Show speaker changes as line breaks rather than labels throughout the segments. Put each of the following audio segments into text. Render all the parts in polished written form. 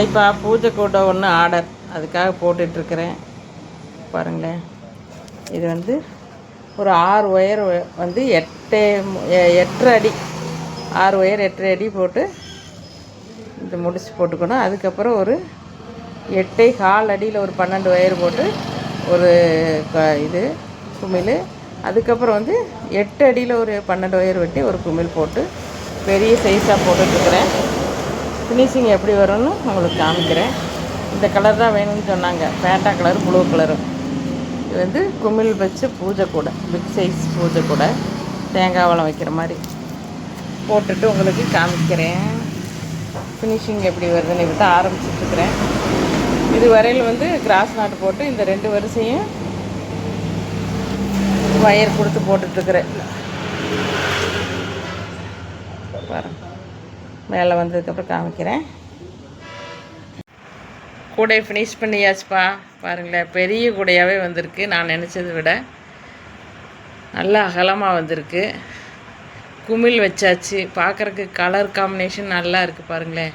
இப்போ பூஜை கூடை ஒன்று ஆர்டர், அதுக்காக போட்டுட்ருக்கிறேன் பாருங்களேன். இது வந்து ஒரு 6 ஒயர் வந்து 8.5 அடி, 6 ஒயர் 8.5 அடி போட்டு இது முடிச்சு போட்டுக்கணும். அதுக்கப்புறம் ஒரு 8.25 அடியில் ஒரு 12 ஒயர் போட்டு ஒரு இது குமிழ். அதுக்கப்புறம் வந்து 8 அடியில் ஒரு 12 ஒயர் வெட்டி ஒரு குமிழ் போட்டு பெரிய சைஸாக போட்டுட்ருக்கிறேன். ஃபினிஷிங் எப்படி வரும்னு உங்களுக்கு காமிக்கிறேன். இந்த கலர் தான் வேணும்னு சொன்னாங்க, பேண்டா கலர் ப்ளூ கலரும். இது வந்து குமிழ் வச்சு பூஜை கூட, பிக் சைஸ் பூஜை கூட, தேங்காய் வளம் வைக்கிற மாதிரி போட்டுட்டு உங்களுக்கு காமிக்கிறேன். ஃபினிஷிங் எப்படி வருதுன்னு இப்போ தான் ஆரம்பிச்சிட்ருக்கிறேன். இது வரையில் வந்து கிராஸ் நாட்டு போட்டு இந்த 2 வரிசையும் வயர் கொடுத்து போட்டுட்ருக்குறேன். பாருங்கள், மேலே வந்ததுக்கப்புறம் காமிக்கிறேன். கூடை ஃபினிஷ் பண்ணியாச்சுப்பா. பாருங்களேன், பெரிய கூடையாகவே வந்திருக்கு. நான் நினச்சதை விட நல்லா அகலமாக வந்திருக்கு. குமிழ் வச்சாச்சு. பார்க்குறக்கு கலர் காம்பினேஷன் நல்லா இருக்குது பாருங்களேன்.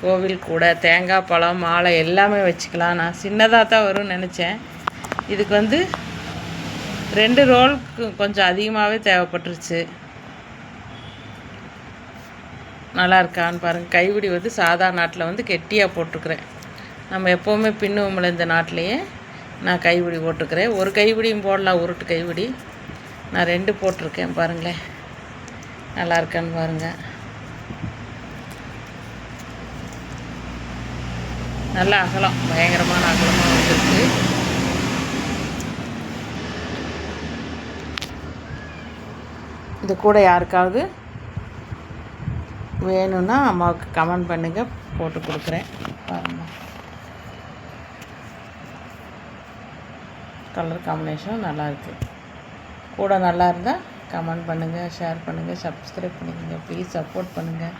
கோவில் கூடை, தேங்காய் பழம், மாலை எல்லாமே வச்சுக்கலாம். நான் சின்னதாக தான் வரும்னு நினச்சேன். இதுக்கு வந்து 2 ரோலுக்கு கொஞ்சம் அதிகமாகவே தேவைப்பட்டுருச்சு. நல்லா இருக்கான்னு பாருங்கள். கைப்பிடி வந்து சாதா நாட்டில் வந்து கெட்டியாக போட்டிருக்கிறேன். நம்ம எப்போவுமே பின்னுவோம்ல இந்த நாட்டிலையே நான் கைப்பிடி போட்டிருக்கிறேன். ஒரு கைப்பிடியும் போடலாம், உருட்டு கைப்பிடி. நான் 2 போட்டிருக்கேன் பாருங்களேன். நல்லா இருக்கான்னு பாருங்கள். நல்ல அகலம், பயங்கரமான அகலமாக வந்துருக்கு. இந்த கூட யாருக்காவது வேணும்னா அம்மாவுக்கு கமெண்ட் பண்ணுங்கள், போட்டு கொடுக்குறேன். பாருங்கள், கலர் காம்பினேஷனும் நல்லாயிருக்கு. கூட நல்லா இருந்தால் கமெண்ட் பண்ணுங்கள், ஷேர் பண்ணுங்கள், சப்ஸ்கிரைப் பண்ணிக்கோங்க. ப்ளீஸ் சப்போர்ட் பண்ணுங்கள்.